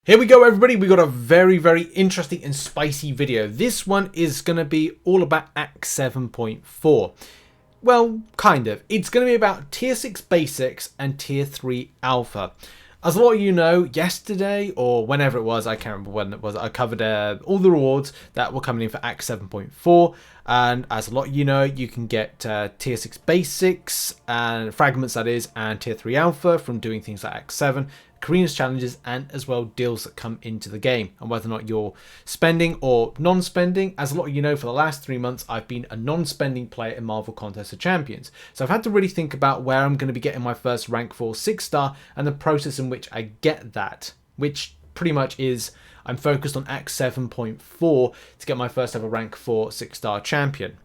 Here we go, everybody. We got a very, very interesting and spicy video. This one is going to be all about Act 7.4. Well, kind of. It's going to be about Tier 6 Basics and Tier 3 Alpha. As a lot of you know, yesterday, or whenever it was, I can't remember when it was, I covered all the rewards that were coming in for Act 7.4. And as a lot of you know, you can get Tier 6 Basics, and fragments that is, and Tier 3 Alpha from doing things like Act 7. Carinas Challenges, and as well deals that come into the game, and whether or not you're spending or non-spending. As a lot of you know, for the last 3 months I've been a non-spending player in Marvel Contest of Champions, so I've had to really think about where I'm going to be getting my first rank 4 6-star and the process in which I get that, which pretty much is I'm focused on Act 7.4 to get my first ever rank 4 6-star champion.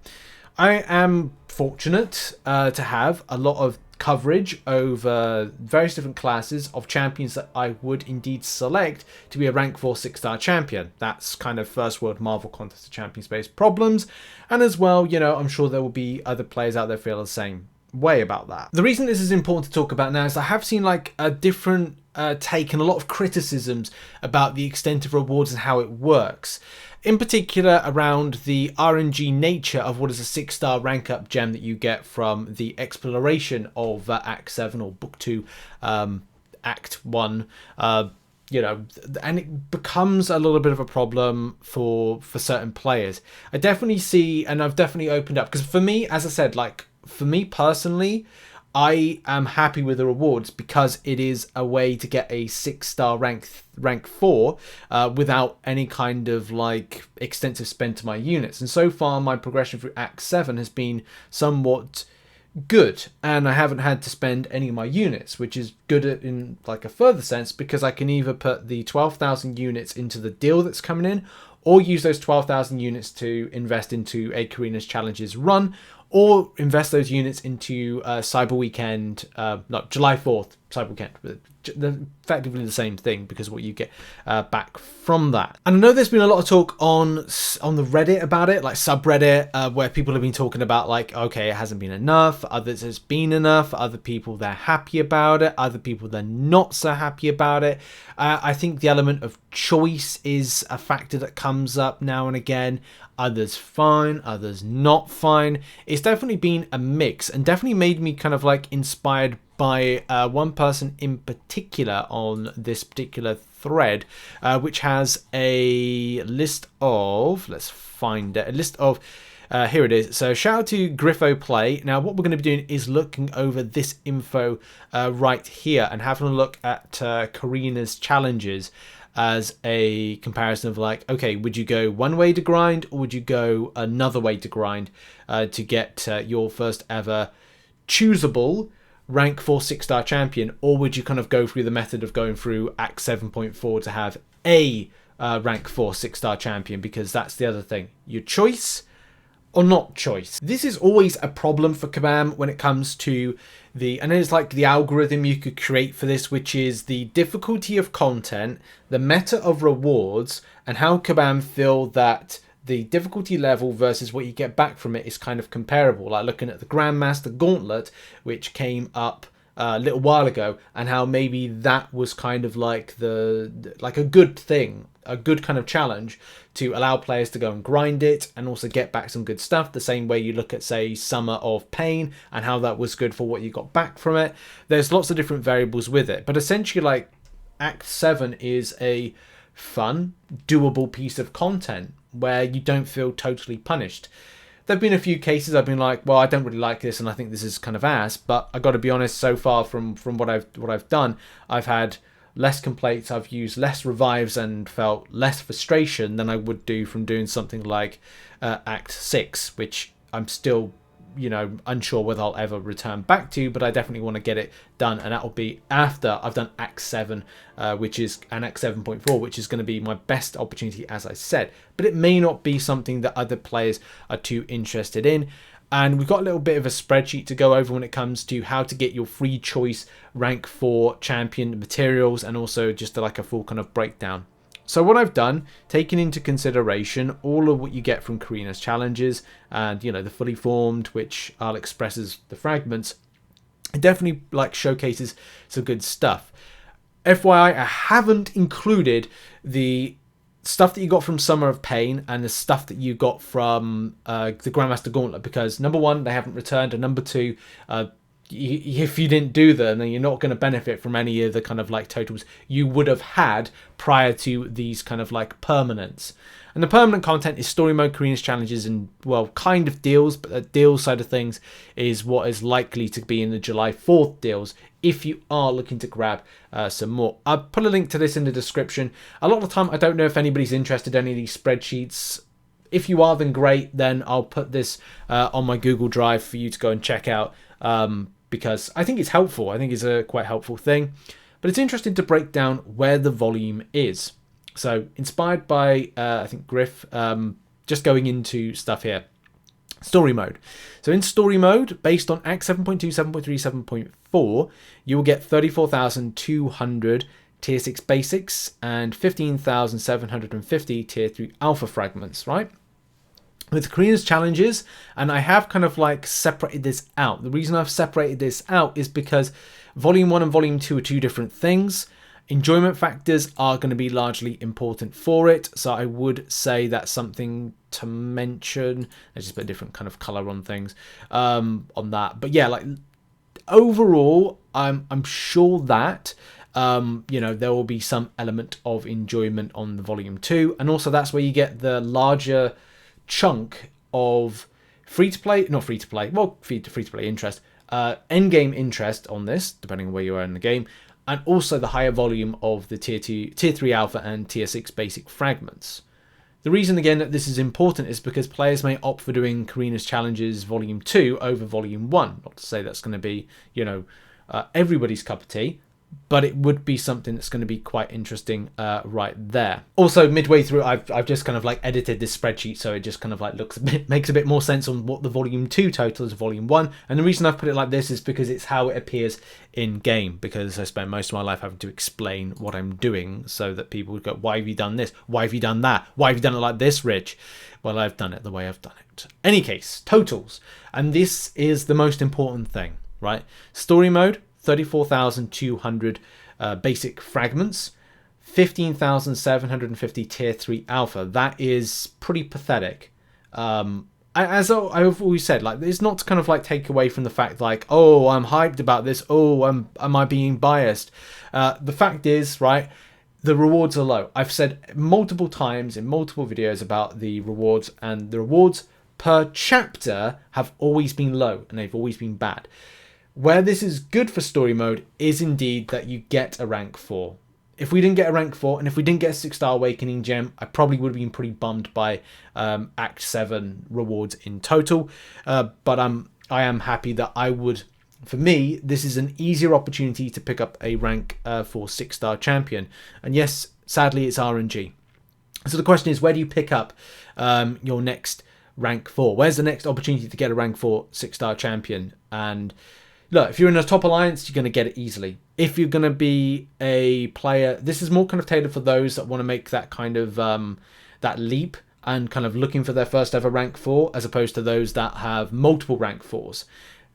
I am fortunate to have a lot of coverage over various different classes of champions that I would indeed select to be a rank 4 6-star champion. That's kind of first world Marvel Contest of Champions based problems, and as well, you know, I'm sure there will be other players out there feel the same way about that. The reason this is important to talk about now is I have seen like a different take and a lot of criticisms about the extent of rewards and how it works. In particular around the RNG nature of what is a 6-star rank up gem that you get from the exploration of Act 7 or Book 2, Act 1, you know, and it becomes a little bit of a problem for certain players. I definitely see, and I've definitely opened up, because for me, as I said, like for me personally, I am happy with the rewards because it is a way to get a 6-star rank 4 without any kind of like extensive spend to my units. And so far my progression through Act 7 has been somewhat good, and I haven't had to spend any of my units, which is good in like a further sense, because I can either put the 12,000 units into the deal that's coming in, or use those 12,000 units to invest into a Carinas Challenges run, or invest those units into Cyber Weekend, July 4th Cyber Weekend. They're effectively the same thing because of what you get back from that. And I know there's been a lot of talk on the Reddit about it, like subreddit, where people have been talking about like, okay, it hasn't been enough, others it's been enough, other people they're happy about it, other people they're not so happy about it. I think the element of choice is a factor that comes up now and again. Others fine, others not fine. It's definitely been a mix, and definitely made me kind of like inspired by one person in particular on this particular thread, which has a list of, let's find it, a list of, here it is. So shout out to Griffo Play. Now what we're going to be doing is looking over this info right here and having a look at Carinas Challenges as a comparison of like, okay, would you go one way to grind, or would you go another way to grind to get your first ever choosable rank 4 6-star champion, or would you kind of go through the method of going through Act 7.4 to have a rank 4 6-star champion? Because that's the other thing, your choice or not choice. This is always a problem for Kabam when it comes to and it's like the algorithm you could create for this, which is the difficulty of content, the meta of rewards, and how Kabam feel that the difficulty level versus what you get back from it is kind of comparable. Like looking at the Grandmaster Gauntlet, which came up a little while ago, and how maybe that was kind of like a good thing, a good kind of challenge to allow players to go and grind it and also get back some good stuff, the same way you look at say Summer of Pain and how that was good for what you got back from it. There's lots of different variables with it, but essentially like Act 7 is a fun, doable piece of content where you don't feel totally punished. There have been a few cases I've been like, well, I don't really like this and I think this is kind of ass, but I got to be honest, so far from what I've done, I've had less complaints, I've used less revives and felt less frustration than I would do from doing something like Act 6, which I'm still, you know, unsure whether I'll ever return back to, but I definitely want to get it done, and that will be after I've done Act 7, which is an Act 7.4, which is going to be my best opportunity, as I said. But it may not be something that other players are too interested in. And we've got a little bit of a spreadsheet to go over when it comes to how to get your free choice rank 4 champion materials, and also just like a full kind of breakdown. So what I've done, taking into consideration all of what you get from Carinas Challenges and, you know, the fully formed, which I'll express as the fragments, it definitely like showcases some good stuff. FYI, I haven't included the stuff that you got from Summer of Pain and the stuff that you got from the Grandmaster Gauntlet, because number one, they haven't returned, and number two, if you didn't do them, then you're not going to benefit from any of the kind of like totals you would have had prior to these kind of like permanents. And the permanent content is story mode, Carinas Challenges, and, well, kind of deals, but the deals side of things is what is likely to be in the July 4th deals if you are looking to grab some more. I'll put a link to this in the description. A lot of the time, I don't know if anybody's interested in any of these spreadsheets. If you are, then great. Then I'll put this on my Google Drive for you to go and check out, because I think it's helpful. I think it's a quite helpful thing. But it's interesting to break down where the volume is. So inspired by, I think, Griff, just going into stuff here. Story mode. So in story mode, based on Act 7.2, 7.3, 7.4, you will get 34,200 Tier 6 basics and 15,750 Tier 3 alpha fragments, right? With Carinas Challenges, and I have kind of like separated this out. The reason I've separated this out is because Volume 1 and Volume 2 are two different things. Enjoyment factors are going to be largely important for it, so I would say that's something to mention. Let's just put a different kind of color on things on that. But yeah, like overall, I'm sure that you know, there will be some element of enjoyment on the Volume 2, and also that's where you get the larger chunk of free-to-play, not free-to-play, well, free-to-play interest, endgame interest on this, depending on where you are in the game, and also the higher volume of the Tier 3 Alpha and Tier 6 basic fragments. The reason, again, that this is important is because players may opt for doing Carinas Challenges Volume 2 over Volume 1. Not to say that's going to be, you know, everybody's cup of tea, but it would be something that's going to be quite interesting right there. Also, midway through, I've just kind of like edited this spreadsheet, so it just kind of like makes a bit more sense on what the Volume 2 total is Volume 1. And the reason I've put it like this is because it's how it appears in game, because I spent most of my life having to explain what I'm doing so that people would go, why have you done this? Why have you done that? Why have you done it like this, Rich? Well, I've done it the way I've done it. Any case, totals. And this is the most important thing, right? Story mode, 34,200 basic fragments, 15,750 Tier 3 Alpha. That is pretty pathetic. As I've always said, like, it's not to kind of like take away from the fact like, oh, I'm hyped about this. Oh, am I being biased? The fact is, right, the rewards are low. I've said multiple times in multiple videos about the rewards, and the rewards per chapter have always been low, and they've always been bad. Where this is good for story mode is indeed that you get a rank 4. If we didn't get a rank 4, and if we didn't get a 6-star awakening gem, I probably would have been pretty bummed by Act 7 rewards in total. But I am happy that I would, for me, this is an easier opportunity to pick up a rank 4 6-star champion. And yes, sadly, it's RNG. So the question is, where do you pick up your next rank 4? Where's the next opportunity to get a rank 4 6-star champion? And look, if you're in a top alliance, you're going to get it easily. If you're going to be a player, this is more kind of tailored for those that want to make that kind of that leap and kind of looking for their first ever rank 4, as opposed to those that have multiple rank 4s.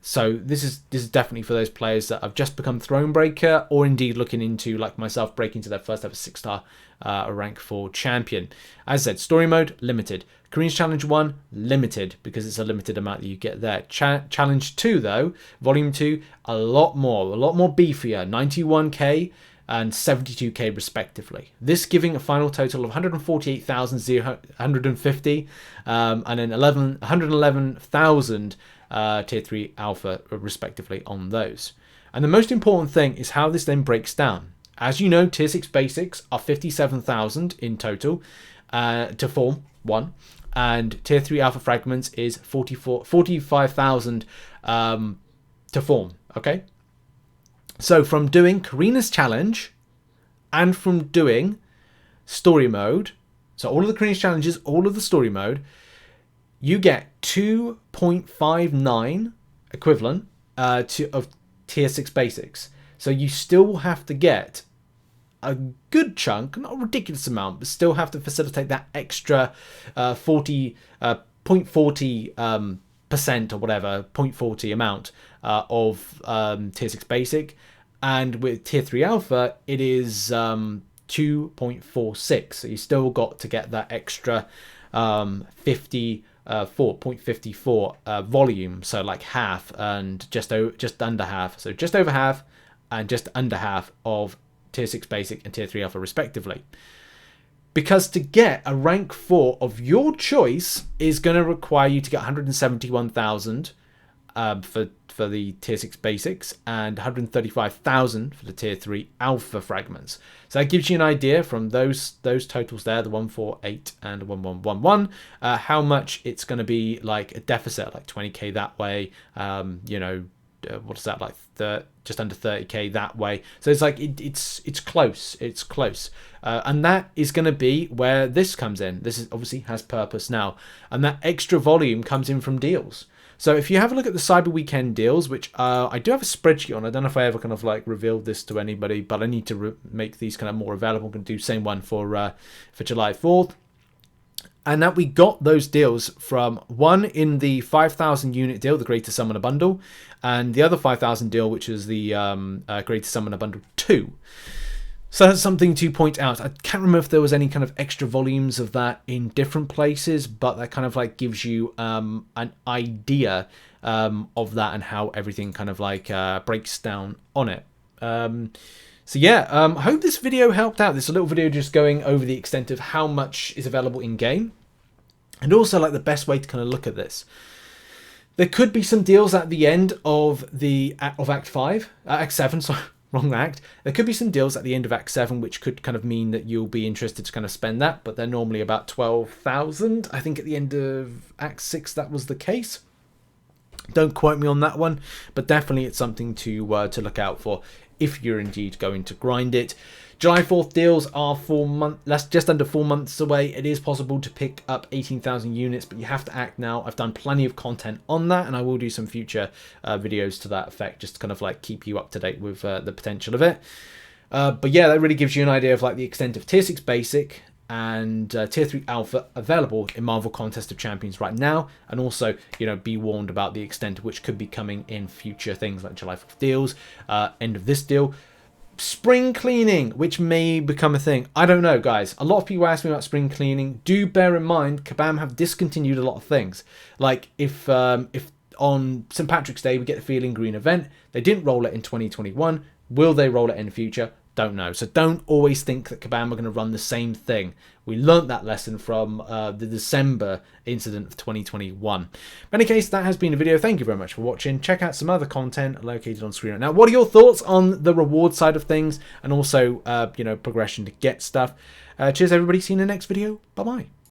So this is definitely for those players that have just become Thronebreaker, or indeed looking into, like myself, breaking to their first ever 6-star rank 4 champion. As I said, story mode, limited. Carinas Challenge 1, limited, because it's a limited amount that you get there. Challenge 2, though, Volume 2, a lot more beefier, 91k and 72k respectively. This giving a final total of 148,150 and then 111,000 Tier 3 Alpha respectively on those. And the most important thing is how this then breaks down. As you know, Tier 6 basics are 57,000 in total to form one, and Tier 3 Alpha fragments is 45,000 to form, okay? So from doing Carinas Challenge and from doing story mode, so all of the Carinas Challenges, all of the story mode, you get 2.59 equivalent of Tier 6 basics. So you still have to get a good chunk, not a ridiculous amount, but still have to facilitate that extra 0.40% or whatever, 0.40 amount of Tier 6 basic. And with tier 3 alpha, it is 2.46. So you still got to get that extra 4.54 volume. So like half and just under half. So just over half and just under half of tier 6 basic and tier 3 alpha respectively. Because to get a rank 4 of your choice is going to require you to get 171,000 for the tier 6 basics and 135,000 for the tier 3 alpha fragments. So that gives you an idea from those totals there, the 148 and 1111, how much it's going to be like a deficit, like 20k that way, you know, what's that, like just under 30k that way. So it's like it's close, and that is going to be where this comes in. This is obviously has purpose now, and that extra volume comes in from deals. So if you have a look at the Cyber Weekend deals, which I do have a spreadsheet on, I don't know if I ever kind of like revealed this to anybody, but I need to make these kind of more available. I'm going to do the same one for July 4th. And that we got those deals from one in the 5,000 unit deal, the Greater Summoner Bundle, and the other 5,000 deal, which is the Greater Summoner Bundle 2. So that's something to point out. I can't remember if there was any kind of extra volumes of that in different places, but that kind of like gives you an idea of that and how everything kind of like breaks down on it. So yeah, I hope this video helped out. This is a little video just going over the extent of how much is available in game, and also like the best way to kind of look at this. There could be some deals at the end of Act 7, sorry, wrong act. There could be some deals at the end of Act 7, which could kind of mean that you'll be interested to kind of spend that, but they're normally about 12,000. I think at the end of Act 6 that was the case. Don't quote me on that one, but definitely it's something to look out for if you're indeed going to grind it. July 4th deals are just under 4 months away. It is possible to pick up 18,000 units, but you have to act now. I've done plenty of content on that, and I will do some future videos to that effect, just to kind of like keep you up to date with the potential of it. But yeah, that really gives you an idea of like the extent of tier 6 basic and tier 3 alpha available in Marvel Contest of Champions right now, and also, you know, be warned about the extent of which could be coming in future things like July 4th deals, end of this deal, spring cleaning, which may become a thing. I don't know, guys. A lot of people ask me about spring cleaning. Do bear in mind, Kabam have discontinued a lot of things. Like if on St. Patrick's Day we get the Feeling Green event, they didn't roll it in 2021. Will they roll it in the future? Don't know. So don't always think that Kabam are going to run the same thing. We learnt that lesson from the December incident of 2021. In any case, that has been a video. Thank you very much for watching. Check out some other content located on screen right now. What are your thoughts on the reward side of things, and also you know, progression to get stuff? Cheers, everybody. See you in the next video. Bye bye.